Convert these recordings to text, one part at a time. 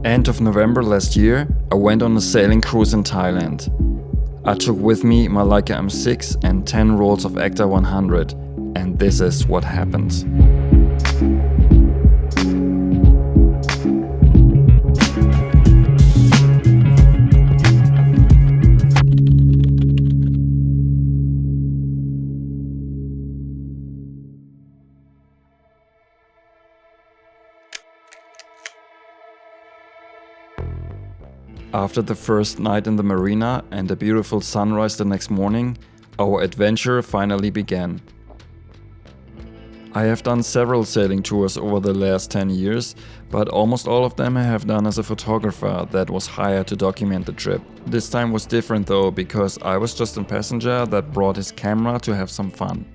End of November last year, I went on a sailing cruise in Thailand. I took with me my Leica M6 and 10 rolls of Ektar 100, and this is what happened. After the first night in the marina and a beautiful sunrise the next morning, our adventure finally began. I have done several sailing tours over the last 10 years, but almost all of them I have done as a photographer that was hired to document the trip. This time was different though, because I was just a passenger that brought his camera to have some fun.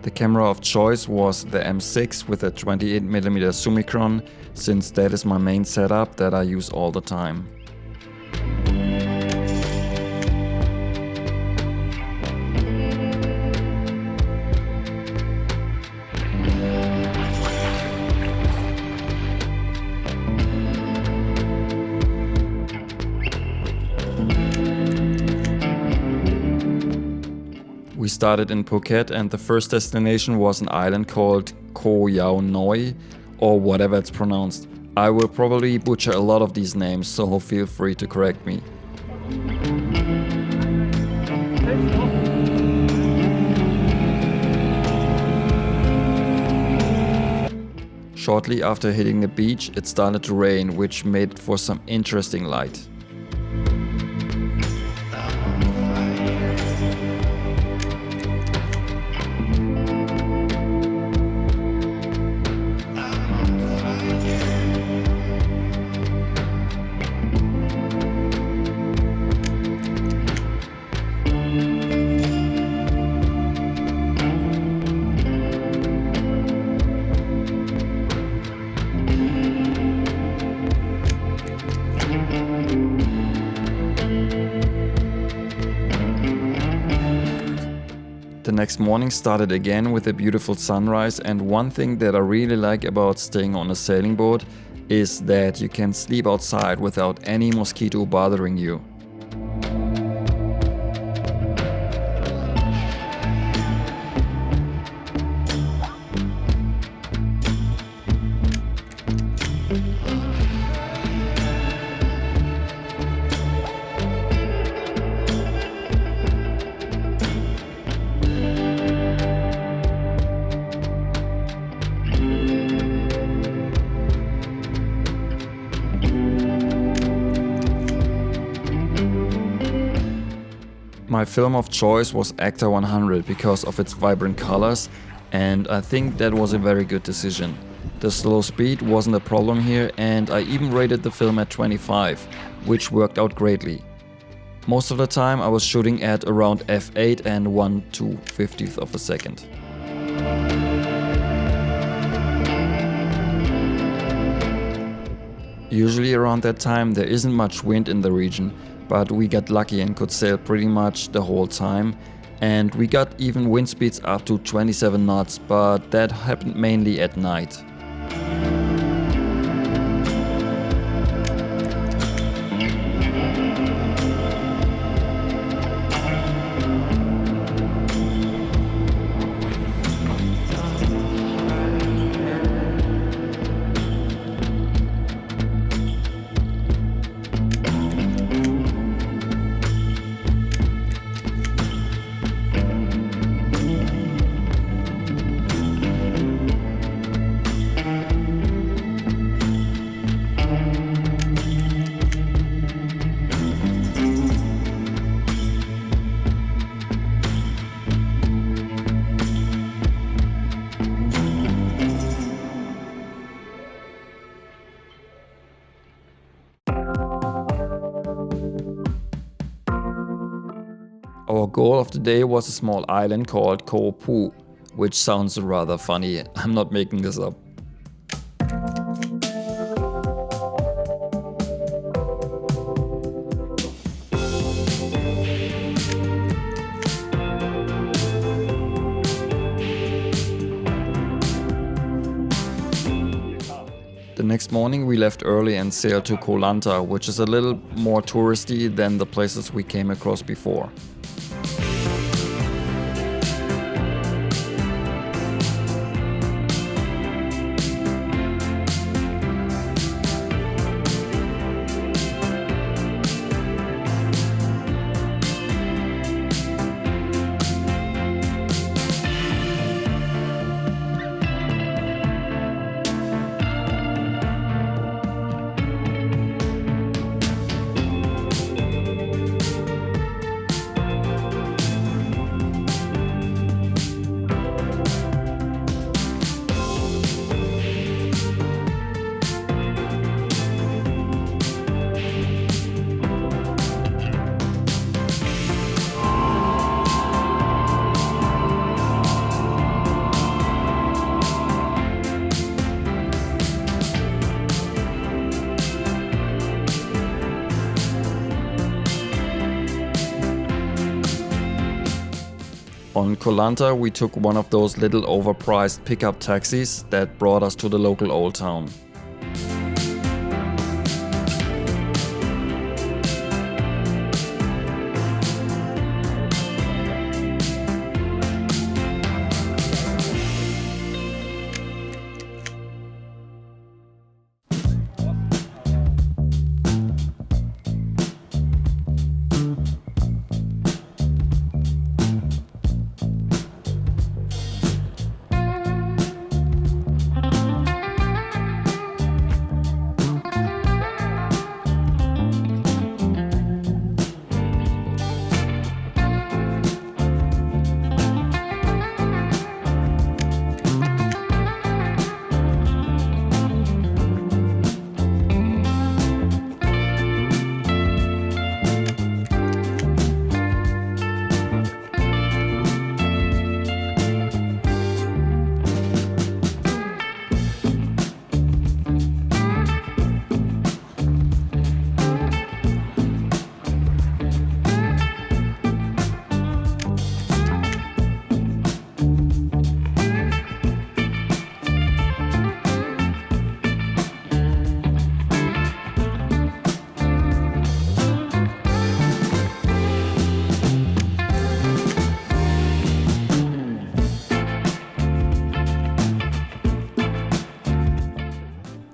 The camera of choice was the M6 with a 28mm Summicron, since that is my main setup that I use all the time. We started in Phuket and the first destination was an island called Koh Noi, or whatever it's pronounced. I will probably butcher a lot of these names, so feel free to correct me. Shortly after hitting the beach, it started to rain, which made for some interesting light. The next morning started again with a beautiful sunrise, and one thing that I really like about staying on a sailing boat is that you can sleep outside without any mosquito bothering you. My film of choice was Ektar 100 because of its vibrant colors, and I think that was a very good decision. The slow speed wasn't a problem here, and I even rated the film at 25, which worked out greatly. Most of the time I was shooting at around f8 and 1/250th of a second. Usually around that time there isn't much wind in the region, but we got lucky and could sail pretty much the whole time, and we got even wind speeds up to 27 knots, but that happened mainly at night. Our goal of the day was a small island called Koh Mook, which sounds rather funny. I'm not making this up. The next morning we left early and sailed to Koh Lanta, which is a little more touristy than the places we came across before. On Koh Lanta, we took one of those little overpriced pickup taxis that brought us to the local old town.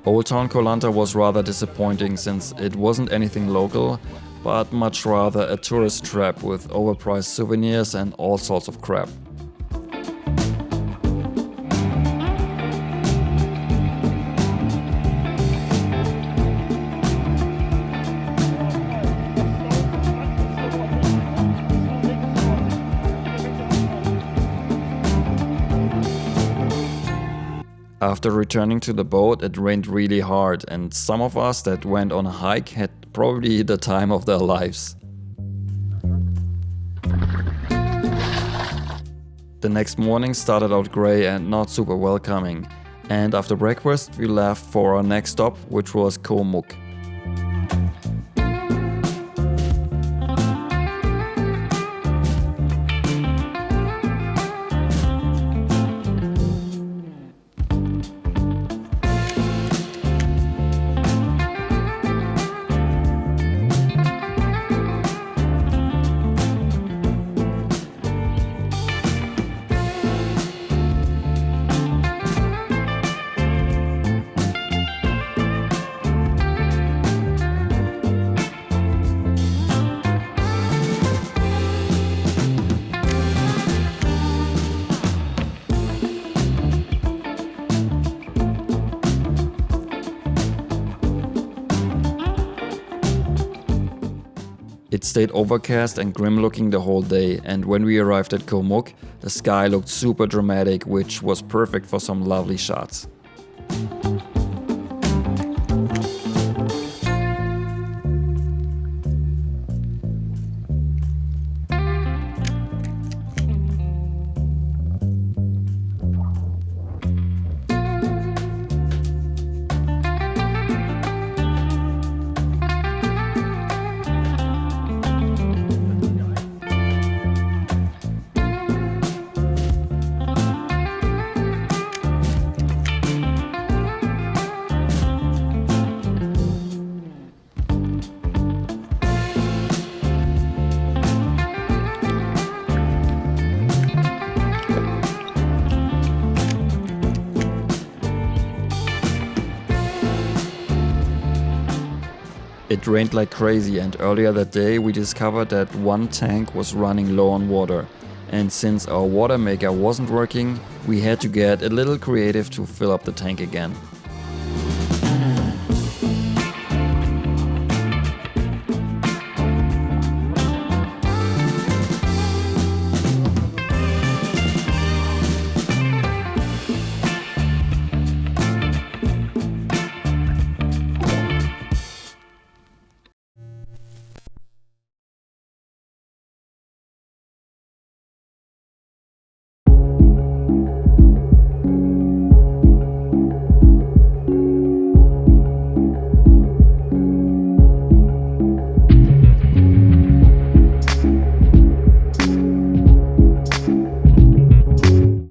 Old Town Koh Lanta was rather disappointing since it wasn't anything local, but much rather a tourist trap with overpriced souvenirs and all sorts of crap. After returning to the boat, it rained really hard, and some of us that went on a hike had probably the time of their lives. The next morning started out grey and not super welcoming, and after breakfast we left for our next stop, which was Koh Mook. It stayed overcast and grim looking the whole day, and when we arrived at Koh Mook, the sky looked super dramatic, which was perfect for some lovely shots. It rained like crazy, and earlier that day we discovered that one tank was running low on water. And since our water maker wasn't working, we had to get a little creative to fill up the tank again.